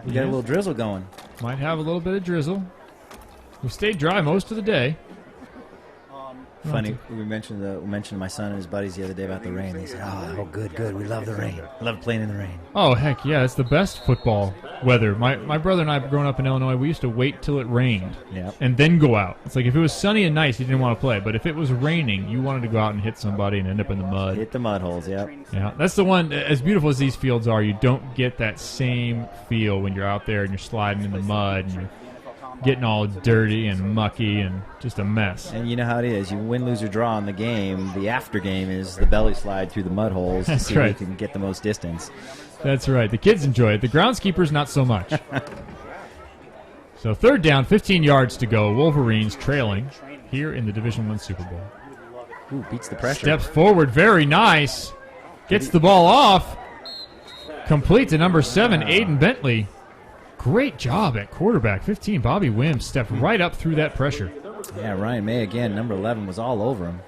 We got a little drizzle going. Might have a little bit of drizzle. We stayed dry most of the day. Funny, we mentioned my son and his buddies the other day about the rain. They said, oh, good, we love the rain. I love playing in the rain. Oh, heck yeah, it's the best football weather. My brother and I, growing up in Illinois, we used to wait till it rained and then go out. It's like if it was sunny and nice, you didn't want to play. But if it was raining, you wanted to go out and hit somebody and end up in the mud. Hit the mud holes, yeah. That's the one, as beautiful as these fields are, you don't get that same feel when you're out there and you're sliding in the mud and you're getting all dirty and mucky and just a mess. And you know how it is. You win, lose, or draw in the game. The after game is the belly slide through the mud holes to see who can get the most distance. That's right. The kids enjoy it. The groundskeepers, not so much. So 3rd down, 15 yards to go. Wolverines trailing here in the Division I Super Bowl. Ooh, beats the pressure. Steps forward. Very nice. Gets the ball off. Complete to number 7, Aiden Bentley. Great job at quarterback. 15, Bobby Wims stepped right up through that pressure. Yeah, Ryan May again, number 11, was all over him.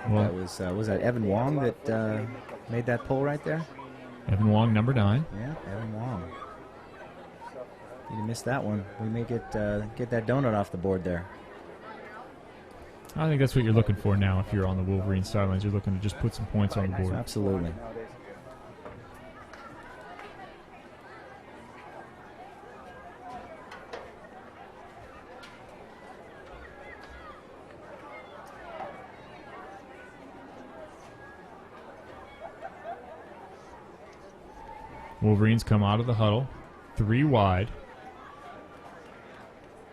Well, that was that Evan Wong that made that pull right there? Evan Wong, number 9. Yeah, Evan Wong. You missed that one. We may get that donut off the board there. I think that's what you're looking for now if you're on the Wolverine sidelines. You're looking to just put some points on the board. Absolutely. Wolverines come out of the huddle, 3 wide.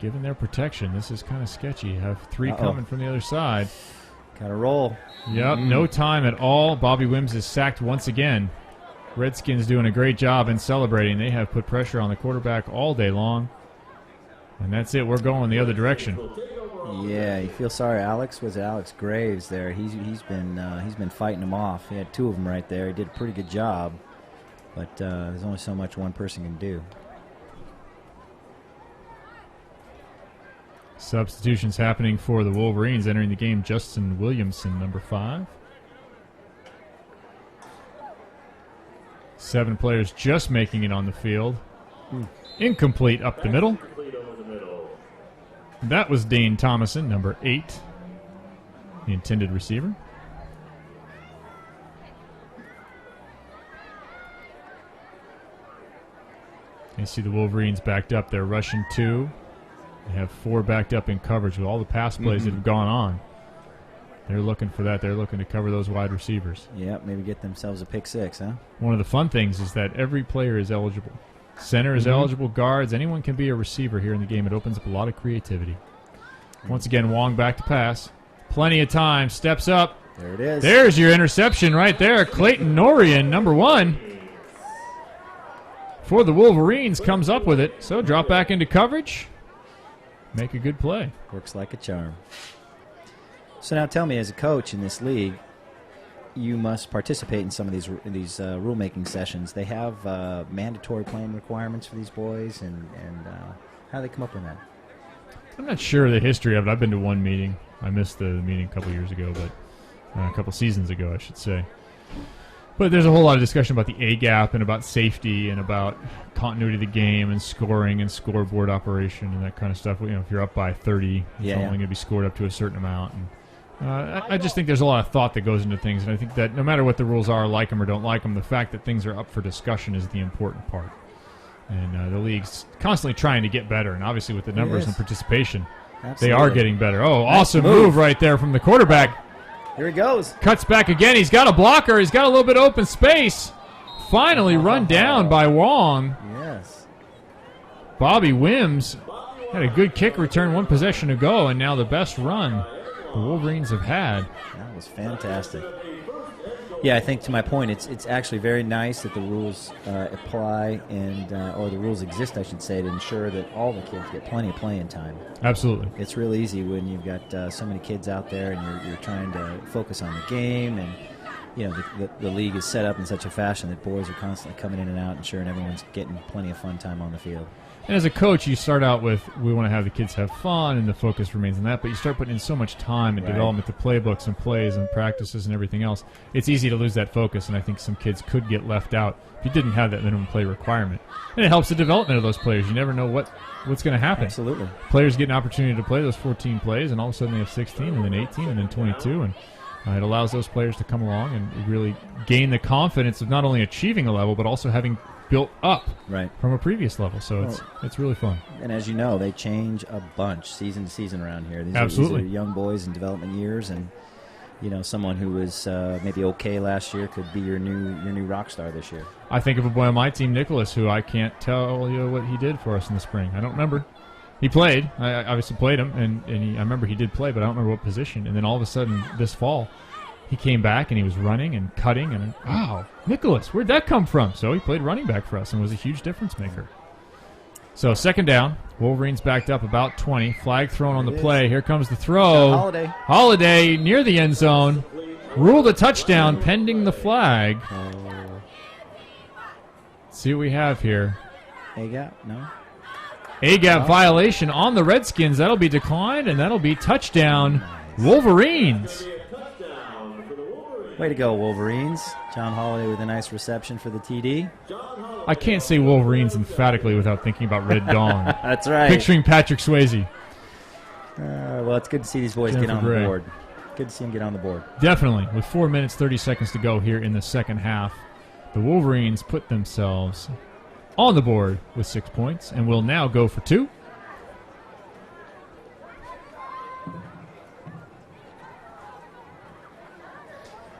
Given their protection, this is kind of sketchy. You have 3 coming from the other side. Gotta roll. Yep, no time at all. Bobby Wims is sacked once again. Redskins doing a great job in celebrating. They have put pressure on the quarterback all day long. And that's it. We're going the other direction. Yeah, you feel sorry. Alex Graves there. He's been fighting them off. He had 2 of them right there. He did a pretty good job. But there's only so much one person can do. Substitutions happening for the Wolverines. Entering the game, Justin Williamson, number 5. 7 players just making it on the field. Incomplete up the middle. That was Dane Thomason, number 8, the intended receiver. You see the Wolverines backed up. They're rushing 2. They have 4 backed up in coverage with all the pass plays that have gone on. They're looking for that. They're looking to cover those wide receivers. Yeah, maybe get themselves a pick 6, huh? One of the fun things is that every player is eligible. Center is eligible, guards. Anyone can be a receiver here in the game. It opens up a lot of creativity. Once again, Wong back to pass. Plenty of time. Steps up. There it is. There's your interception right there. Clayton Norian, number 1. For the Wolverines, comes up with it. So drop back into coverage. Make a good play. Works like a charm. So now tell me, as a coach in this league, you must participate in some of these rulemaking sessions. They have mandatory playing requirements for these boys, and how do they come up with that? I'm not sure of the history of it. I've been to one meeting. I missed the meeting a couple years ago, but a couple seasons ago, I should say. But there's a whole lot of discussion about the A gap and about safety and about continuity of the game and scoring and scoreboard operation and that kind of stuff. You know, if you're up by 30, it's only going to be scored up to a certain amount. And I just think there's a lot of thought that goes into things, and I think that no matter what the rules are, like them or don't like them, the fact that things are up for discussion is the important part. And the league's constantly trying to get better, and obviously with the numbers and participation, they are getting better. Oh, awesome move right there from the quarterback. Here he goes. Cuts back again. He's got a blocker. He's got a little bit of open space. Finally run down by Wong. Yes. Bobby Wims Had a good kick return, 1 possession to go, and now the best run the Wolverines have had. That was fantastic. Yeah, I think to my point, it's actually very nice that the rules apply and or the rules exist, I should say, to ensure that all the kids get plenty of playing time. Absolutely. It's real easy when you've got so many kids out there and you're trying to focus on the game, and you know the league is set up in such a fashion that boys are constantly coming in and out, ensuring everyone's getting plenty of fun time on the field. And as a coach, you start out with, we want to have the kids have fun, and the focus remains on that, but you start putting in so much time and development to playbooks and plays and practices and everything else. It's easy to lose that focus, and I think some kids could get left out if you didn't have that minimum play requirement. And it helps the development of those players. You never know what's going to happen. Absolutely. Players get an opportunity to play those 14 plays, and all of a sudden they have 16, and then 18, and then 22, and it allows those players to come along and really gain the confidence of not only achieving a level, but also having built up from a previous level. So it's really fun. And as you know, they change a bunch season to season around here. These Absolutely. Are young boys in development years, and you know, someone who was maybe okay last year could be your new rock star this year. I think of a boy on my team, Nicholas, who I can't tell you what he did for us in the spring. I don't remember. He played. I obviously played him, and I remember he did play, but I don't remember what position. And then all of a sudden this fall, he came back and he was running and cutting, and wow, Nicholas, where'd that come from? So he played running back for us and was a huge difference maker. So second down, Wolverines backed up about 20. Flag thrown on the play. Here comes the throw. Holiday near the end zone. Ruled a touchdown pending the flag. Let's see what we have here. A-gap, no? A-gap violation on the Redskins. That'll be declined, and that'll be touchdown Wolverines. Way to go, Wolverines. John Holiday with a nice reception for the TD. I can't say Wolverines emphatically without thinking about Red Dawn. That's right. Picturing Patrick Swayze. Well, it's good to see these boys get on the board. Good to see them get on the board. Definitely. With 4 minutes, 30 seconds to go here in the second half, the Wolverines put themselves on the board with 6 points and will now go for 2.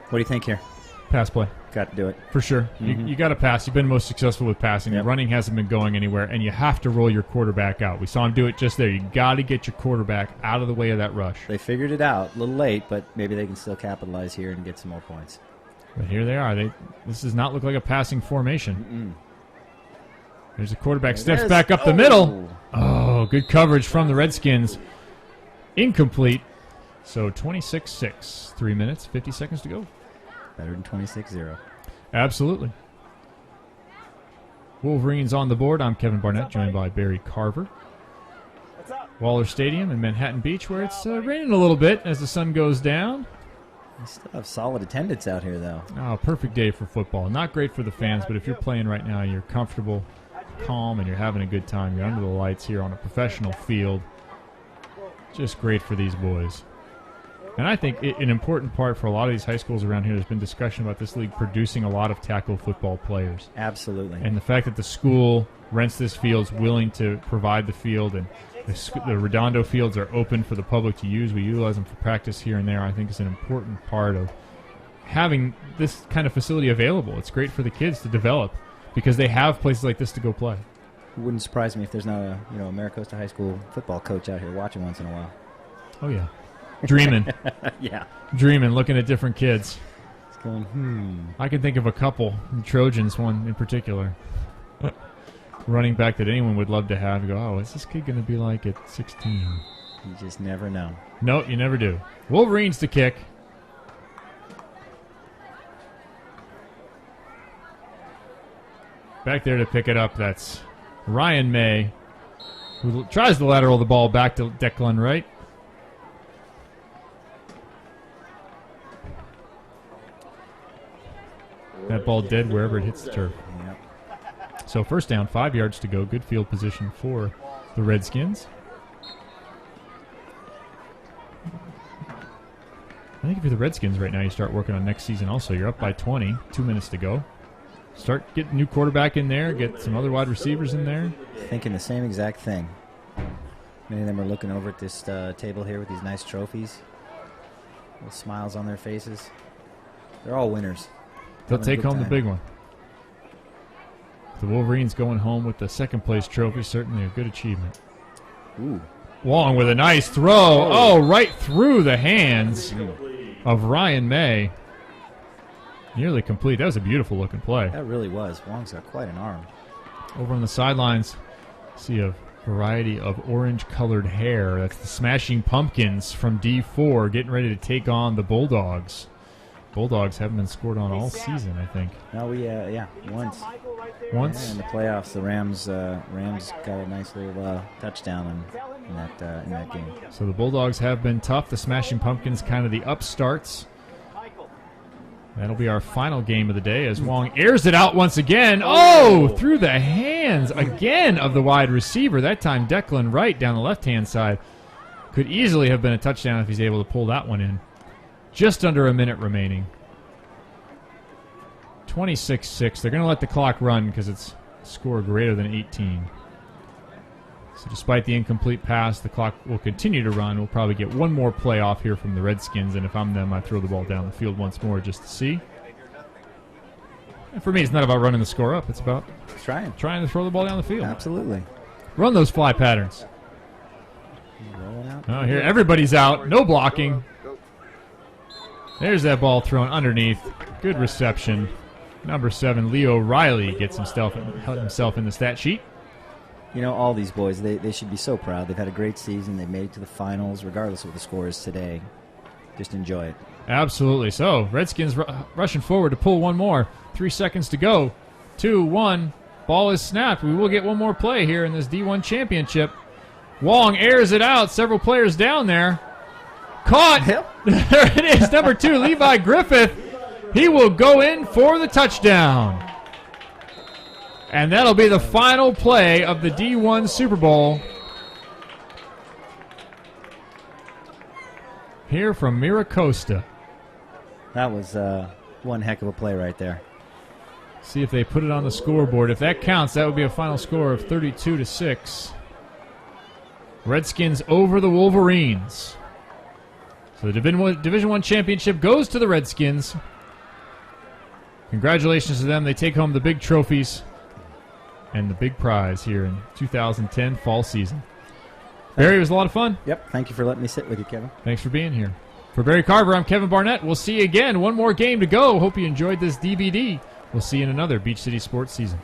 What do you think here? Pass play. Got to do it. For sure. You got to pass. You've been most successful with passing. Yep. Running hasn't been going anywhere, and you have to roll your quarterback out. We saw him do it just there. You got to get your quarterback out of the way of that rush. They figured it out a little late, but maybe they can still capitalize here and get some more points. But here they are. This does not look like a passing formation. There's a quarterback. Steps back up the middle. Oh, good coverage from the Redskins. Incomplete. So 26-6. 3 minutes, 50 seconds to go. Better than 26-0. Absolutely. Wolverines on the board. I'm Kevin Barnett, joined by Barry Carver. Waller Stadium in Manhattan Beach, where it's raining a little bit as the sun goes down. We still have solid attendance out here, though. Oh, perfect day for football. Not great for the fans, but if you're playing right now, you're comfortable, calm, and you're having a good time. You're under the lights here on a professional field. Just great for these boys. And I think an important part for a lot of these high schools around here, there's been discussion about this league producing a lot of tackle football players. Absolutely. And the fact that the school rents this field, is willing to provide the field, and the Redondo fields are open for the public to use. We utilize them for practice here and there. I think is an important part of having this kind of facility available. It's great for the kids to develop because they have places like this to go play. It wouldn't surprise me if there's not a Maricosta High School football coach out here watching once in a while. Oh, yeah. Dreaming. Yeah. Dreaming, looking at different kids. It's going, I can think of a couple, the Trojans, one in particular. Running back that anyone would love to have. You go, oh, what's this kid going to be like at 16? You just never know. No, you never do. Wolverines to kick. Back there to pick it up, that's Ryan May, who tries to lateral the ball back to Declan Wright. That ball dead wherever it hits the turf. Yep. So first down, 5 yards to go. Good field position for the Redskins. I think if you're the Redskins right now, you start working on next season also. You're up by 20, 2 minutes to go. Start getting a new quarterback in there, get some other wide receivers in there. Thinking the same exact thing. Many of them are looking over at this table here with these nice trophies. Little smiles on their faces. They're all winners. They'll take home the big one. The Wolverines going home with the second place trophy, certainly a good achievement. Ooh. Wong with a nice throw. Oh, right through the hands of Ryan May. Nearly complete. That was a beautiful looking play. That really was. Wong's got quite an arm. Over on the sidelines, see a variety of orange-colored hair. That's the Smashing Pumpkins from D4 getting ready to take on the Bulldogs. Bulldogs haven't been scored on all season, I think. No, once. Once? Yeah, in the playoffs, the Rams got a nice little touchdown in that game. So the Bulldogs have been tough. The Smashing Pumpkins kind of the upstarts. That'll be our final game of the day as Wong airs it out once again. Oh, through the hands again of the wide receiver. That time Declan Wright down the left-hand side. Could easily have been a touchdown if he's able to pull that one in. Just under a minute remaining. 26-6. They're going to let the clock run because it's a score greater than 18. So despite the incomplete pass, the clock will continue to run. We'll probably get one more play off here from the Redskins, and if I'm them, I throw the ball down the field once more just to see. And for me, it's not about running the score up. It's about trying to throw the ball down the field. Absolutely. Run those fly patterns. Oh, here everybody's out. No blocking. There's that ball thrown underneath. Good reception. Number 7, Leo Riley, gets himself in the stat sheet. You know, all these boys, they should be so proud. They've had a great season. They've made it to the finals, regardless of what the score is today. Just enjoy it. Absolutely. So, Redskins rushing forward to pull one more. 3 seconds to go. 2, 1. Ball is snapped. We will get one more play here in this D1 championship. Wong airs it out. Several players down there. Caught. Yep. There it is. Number 2, Levi Griffith. He will go in for the touchdown. And that'll be the final play of the D1 Super Bowl. Here from Miracosta. That was one heck of a play right there. See if they put it on the scoreboard. If that counts, that would be a final score of 32-6. Redskins over the Wolverines. So the Division I championship goes to the Redskins. Congratulations to them. They take home the big trophies and the big prize here in 2010 fall season. Barry, it was a lot of fun. Yep. Thank you for letting me sit with you, Kevin. Thanks for being here. For Barry Carver, I'm Kevin Barnett. We'll see you again. One more game to go. Hope you enjoyed this DVD. We'll see you in another Beach City sports season.